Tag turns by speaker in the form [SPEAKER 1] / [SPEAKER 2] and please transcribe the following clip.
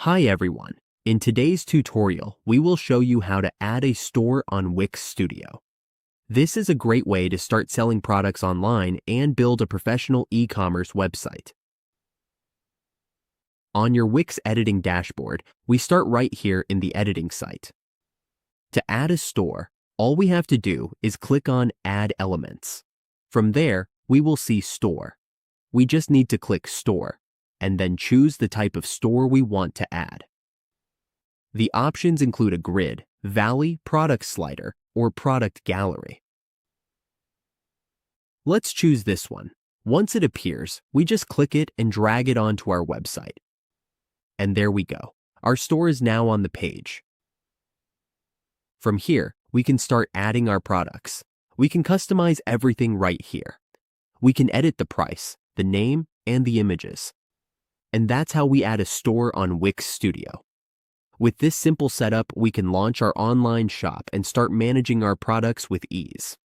[SPEAKER 1] Hi everyone. In today's tutorial, we will show you how to add a store on Wix Studio. This is a great way to start selling products online and build a professional e-commerce website. On your Wix editing dashboard, we start right here in the editing site. To add a store, all we have to do is click on Add Elements. From there, we will see Store. We just need to click Store, and then choose the type of store we want to add. The options include a grid, valley, product slider, or product gallery. Let's choose this one. Once it appears, we just click it and drag it onto our website. And there we go. Our store is now on the page. From here, we can start adding our products. We can customize everything right here. We can edit the price, the name, and the images. And that's how we add a store on Wix Studio. With this simple setup, we can launch our online shop and start managing our products with ease.